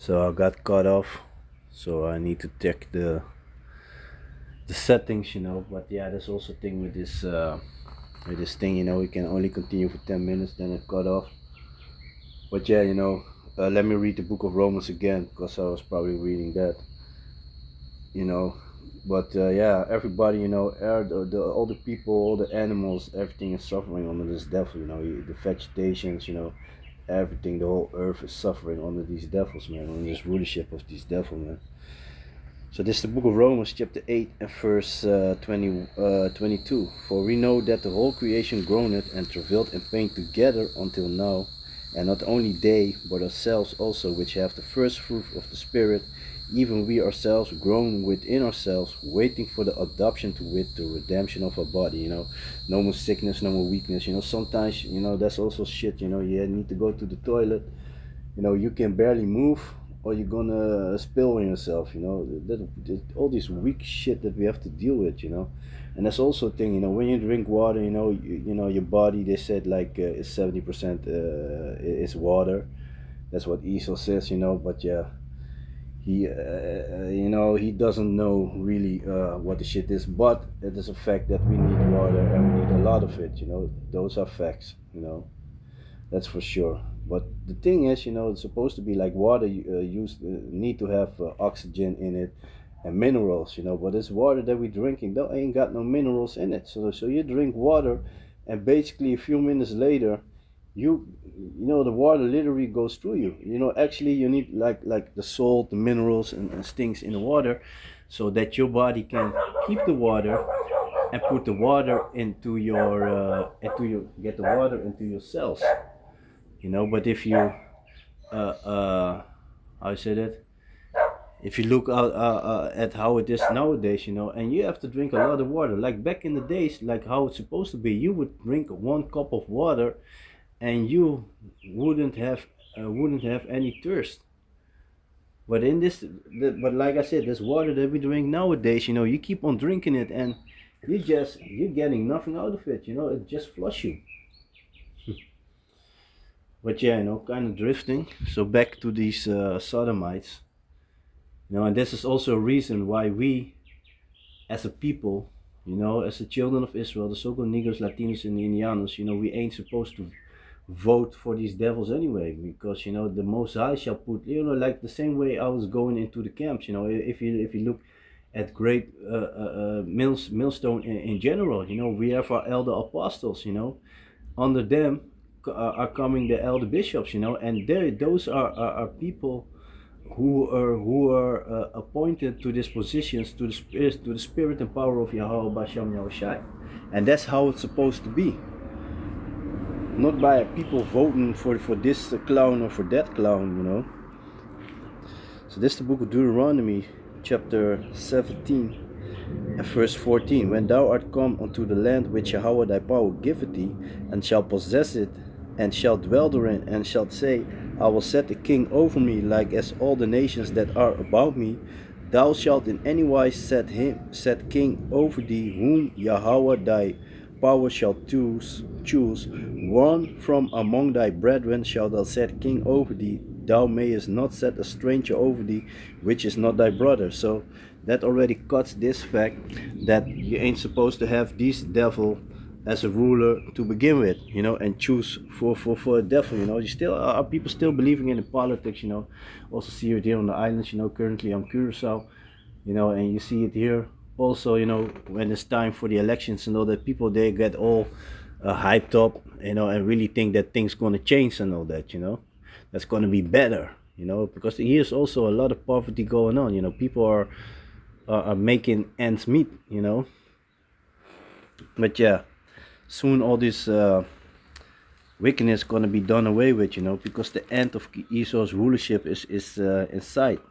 So I got cut off, so I need to check the settings, But yeah, there's also a thing with this thing, we can only continue for 10 minutes, then it cut off. But yeah, let me read the book of Romans again because I was probably reading that, you know. But yeah, everybody, all the people, all the animals, everything is suffering under this devil, the vegetations, everything, the whole earth is suffering under these devils, man, under this rulership of these devils, man. So this is the book of Romans, chapter 8 and verse 22. For we know that the whole creation groaneth and travailed in pain together until now, and not only they, but ourselves also, which have the first fruit of the Spirit, even we ourselves groan within ourselves, waiting for the adoption, to wit, the redemption of our body. No more sickness, no more weakness. Sometimes, that's also shit. You need to go to the toilet. You can barely move, or you're gonna spill on yourself. All this weak shit that we have to deal with. And that's also a thing. When you drink water, your body. They said like is 70% is water. That's what Esau says. But yeah, he doesn't know really what the shit is, but it is a fact that we need water and we need a lot of it. Those are facts. That's for sure. But the thing is, it's supposed to be like water. Need to have oxygen in it and minerals. But this water that we're drinking, that ain't got no minerals in it. So you drink water, and basically a few minutes later, the water literally goes through you. Actually you need like the salt, the minerals, and things in the water, so that your body can keep the water and put the water into get the water into your cells. But if you how you say that, if you look out at how it is nowadays, and you have to drink a lot of water, like back in the days, like how it's supposed to be, you would drink 1 cup of water and you wouldn't have any thirst. But but like I said, this water that we drink nowadays, you keep on drinking it, and you're getting nothing out of it. It just flush you. But yeah, kind of drifting. So back to these Sodomites, and this is also a reason why we, as a people, as the children of Israel, the so-called Negroes, Latinos, and Indianos, we ain't supposed to vote for these devils anyway, because the Most High shall put, like the same way I was going into the camps. If you look at great millstone in general, we have our elder apostles. Under them are coming the elder bishops. And those are people who are appointed to these positions to the spirit and power of Yahweh Basham Yahushai, and that's how it's supposed to be. Not by people voting for this clown or for that clown. So this is the book of Deuteronomy, chapter 17 and verse 14. When thou art come unto the land which Yahweh thy power giveth thee, and shall possess it, and shall dwell therein, and shalt say, I will set a king over me, like as all the nations that are about me, thou shalt in any wise set king over thee, whom Yahweh thy power shall choose. One from among thy brethren shalt thou set king over thee. Thou mayest not set a stranger over thee, which is not thy brother. So that already cuts this fact that you ain't supposed to have this devil as a ruler to begin with, and choose for a devil. You still are people still believing in the politics. Also see it here on the islands. Currently I'm Curacao, and you see it here also, when it's time for the elections and all that, people, they get all hyped up, and really think that things gonna change and all that, that's gonna be better, because here's also a lot of poverty going on. People are making ends meet, but yeah, soon all this wickedness gonna be done away with, because the end of Esau's rulership is in sight.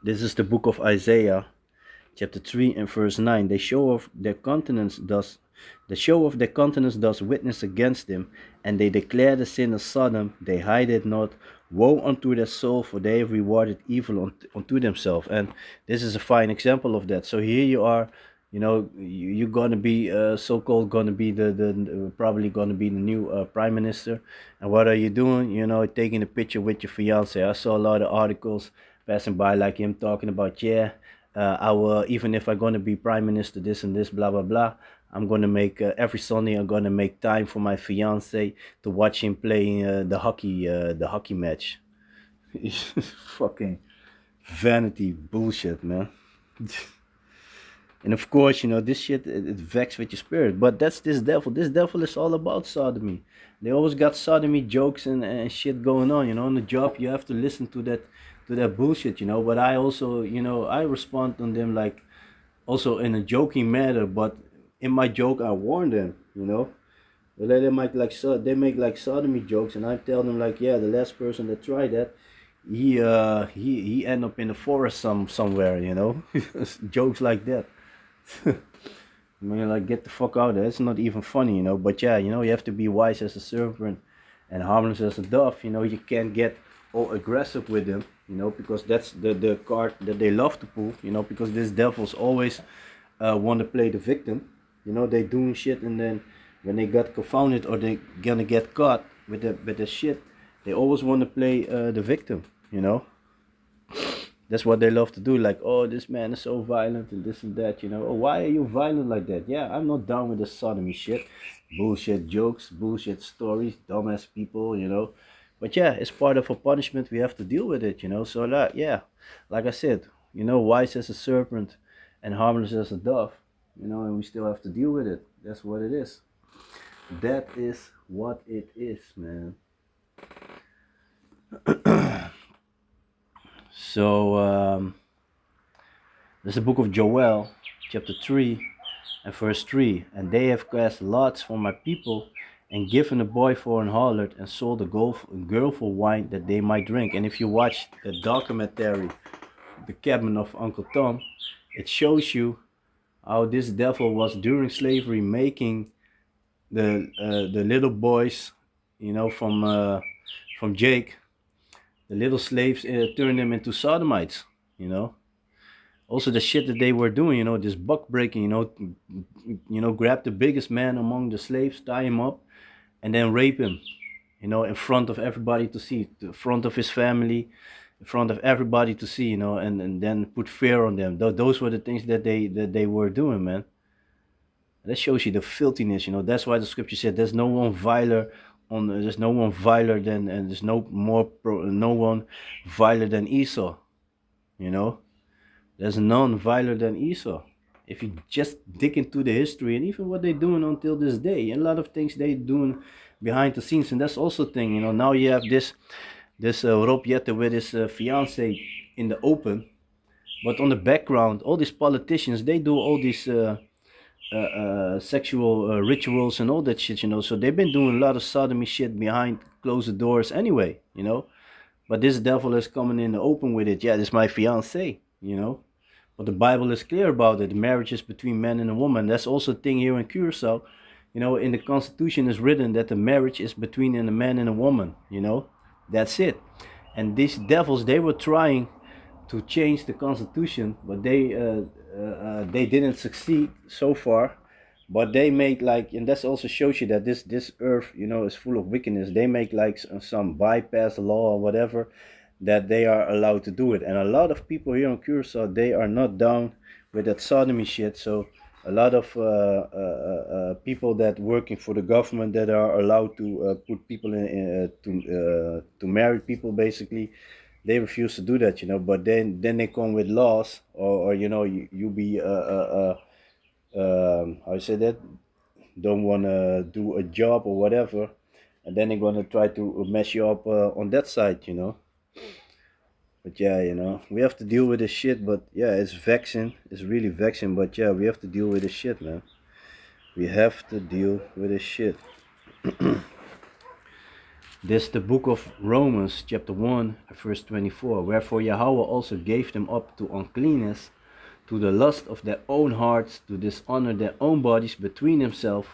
This is the book of Isaiah, chapter 3 and verse 9. The show of their countenance does witness against him, and they declare the sin of Sodom, they hide it not. Woe unto their soul, for they have rewarded evil unto themselves. And this is a fine example of that. So here you are, You're gonna be so-called gonna be the probably gonna be the new prime minister. And what are you doing? Taking a picture with your fiance. I saw a lot of articles passing by, like him talking about, yeah, I will, even if I'm gonna be prime minister, this and this, blah blah blah. I'm gonna make every Sunday. I'm gonna make time for my fiance to watch him playing the hockey match. Fucking vanity bullshit, man. And of course, this shit, it vexes with your spirit. But that's this devil. This devil is all about sodomy. They always got sodomy jokes and shit going on. On the job, you have to listen to that bullshit. But I also, I respond on them like also in a joking manner. But in my joke, I warn them. They might like they make like sodomy jokes, and I tell them like, yeah, the last person that tried that, he end up in the forest somewhere. Jokes like that. I mean, like, get the fuck out of there. It's not even funny. But yeah, you have to be wise as a serpent and harmless as a dove. You can't get all aggressive with them. Because that's the card that they love to pull. Because these devils always want to play the victim. They doing shit, and then when they got confounded or they gonna get caught with the shit, they always want to play the victim. That's what they love to do. Like, oh, this man is so violent and this and that. Oh, why are you violent like that? Yeah, I'm not down with the sodomy shit, bullshit jokes, bullshit stories, dumbass people. But yeah, it's part of a punishment. We have to deal with it. So that, yeah, like I said, wise as a serpent and harmless as a dove. And we still have to deal with it. That's what it is. That is what it is, man. So there's the book of Joel, chapter 3 and verse 3. And they have cast lots for my people and given a boy for an harlot and sold a girl for wine that they might drink. And if you watch the documentary, The Cabin of Uncle Tom, it shows you how this devil was during slavery making the little boys, from Jake, the little slaves, turn them into sodomites. Also the shit that they were doing, this buck breaking, grab the biggest man among the slaves, tie him up, and then rape him, in front of everybody to see, in front of his family, in front of everybody to see, and then put fear on them. Those were the things that they were doing, man. That shows you the filthiness. That's why the scripture said there's no one viler there's no one viler than, and there's no one viler than Esau. There's none viler than Esau. If you just dig into the history and even what they're doing until this day, and a lot of things they doing behind the scenes, and that's also a thing. Now you have this Rob Jette with his fiance in the open, but on the background, all these politicians, they do all these sexual rituals and all that shit. So they've been doing a lot of sodomy shit behind closed doors anyway. But this devil is coming in the open with it. Yeah, this is my fiance. But the Bible is clear about it. Marriage is between man and a woman. That's also a thing here in Curacao. In the Constitution is written that the marriage is between a man and a woman. That's it. And these devils, they were trying to change the Constitution, but they didn't succeed so far. But they make like, and that also shows you that this earth, is full of wickedness. They make like some bypass law or whatever, that they are allowed to do it. And a lot of people here in Curacao, they are not down with that sodomy shit. So a lot of people that working for the government that are allowed to put people in to marry people, basically, they refuse to do that. But then they come with laws, or you be how you say that, don't want to do a job or whatever, and then they're gonna try to mess you up on that side. But yeah, we have to deal with this shit. But yeah, it's vexing. It's really vexing. But yeah, we have to deal with this shit, man. We have to deal with this shit. This the book of Romans, chapter 1, verse 24. Wherefore Yahweh also gave them up to uncleanness, to the lust of their own hearts, to dishonor their own bodies between themselves,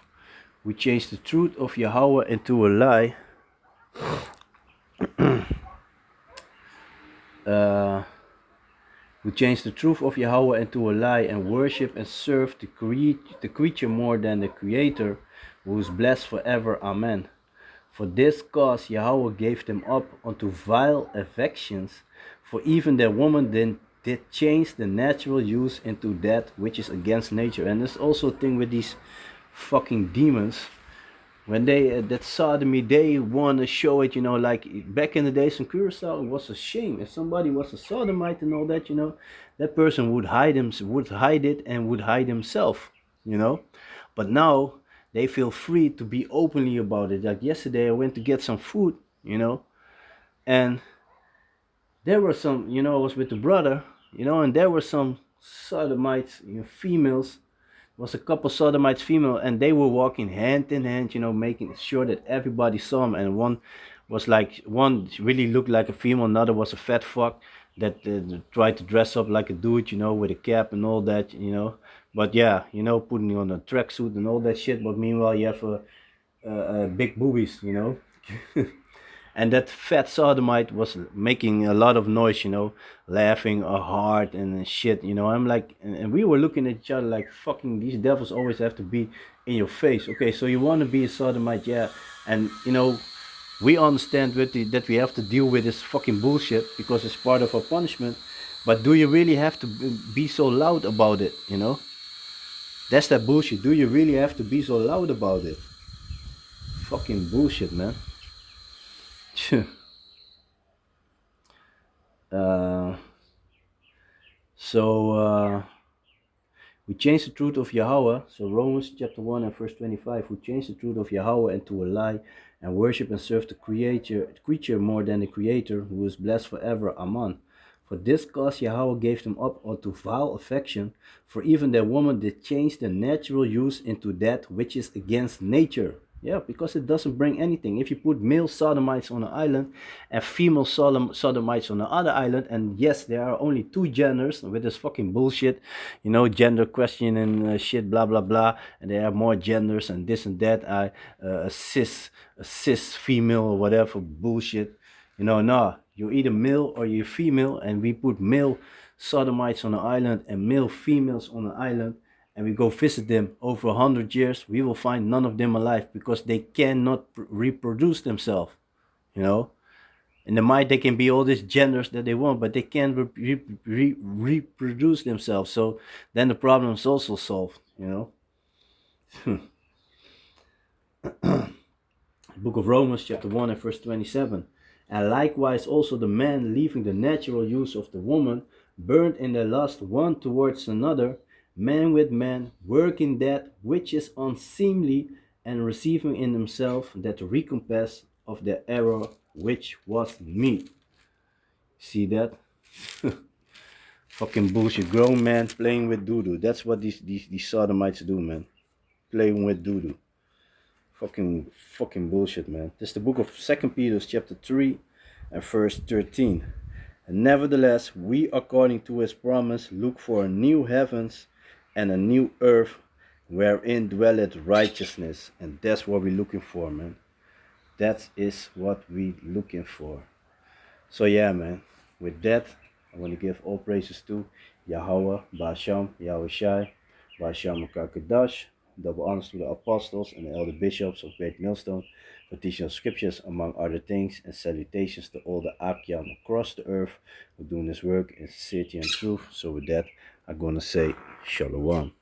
who changed the truth of Yahweh into a lie. who changed the truth of Yahweh into a lie and worship and serve the creature more than the Creator, who is blessed forever. Amen. For this cause Yahweh gave them up unto vile affections, for even their woman did change the natural use into that which is against nature. And there's also a thing with these fucking demons. When they that sodomy, they want to show it, like back in the days in Curacao, it was a shame if somebody was a sodomite and all that, that person would hide it and would hide himself, But now they feel free to be openly about it. Like yesterday, I went to get some food, and there were some, I was with the brother, and there were some sodomites, females, was a couple sodomites female, and they were walking hand in hand, making sure that everybody saw them. And one really looked like a female, another was a fat fuck that tried to dress up like a dude, with a cap and all that, but yeah, putting on a tracksuit and all that shit. But meanwhile you have big boobies, and that fat sodomite was making a lot of noise, laughing hard and shit, I'm like, and we were looking at each other like, fucking, these devils always have to be in your face. Okay, so you want to be a sodomite, yeah, and we understand that we have to deal with this fucking bullshit because it's part of our punishment, but do you really have to be so loud about it, That's that bullshit. Do you really have to be so loud about it? Fucking bullshit, man. uh, so we change the truth of Yahweh. So Romans chapter 1 and verse 25. We change the truth of Yahweh into a lie and worship and serve the creature more than the Creator, who is blessed forever. Amen. For this cause Yahweh gave them up unto vile affection, for even their woman did change the natural use into that which is against nature. Yeah, because it doesn't bring anything. If you put male sodomites on an island and female sodomites on the other island, and yes, there are only two genders with this fucking bullshit, gender question and shit, blah blah blah, and there are more genders and this and that. A cis female or whatever bullshit. Nah, you're either male or you're female, and we put male sodomites on the island and male females on the island, and we go visit them over 100 years, we will find none of them alive because they cannot reproduce themselves. In the mind, they can be all these genders that they want, but they can't reproduce themselves. So then the problem is also solved. Book of Romans, chapter 1 and verse 27. And likewise also the man, leaving the natural use of the woman, burned in their lust one towards another, man with man, working that which is unseemly, and receiving in himself that recompense of their error which was meet. See that? Fucking bullshit. Grown man playing with doo-doo. That's what these sodomites do, man. Playing with doo-doo. Fucking bullshit, man. This is the book of 2 Peter chapter 3 and verse 13. And nevertheless, we, according to his promise, look for a new heavens and a new earth wherein dwelleth righteousness. And that's what we're looking for, man. That is what we're looking for. So yeah, man. With that, I want to give all praises to Yahweh, Basham, Yahweh Shai, Basham Kakadash. Double honors to the apostles and the elder bishops of Great Millstone for teaching us scriptures among other things, and salutations to all the Akyam across the earth who are doing this work in sincerity and truth. So with that, I'm going to say Shalom.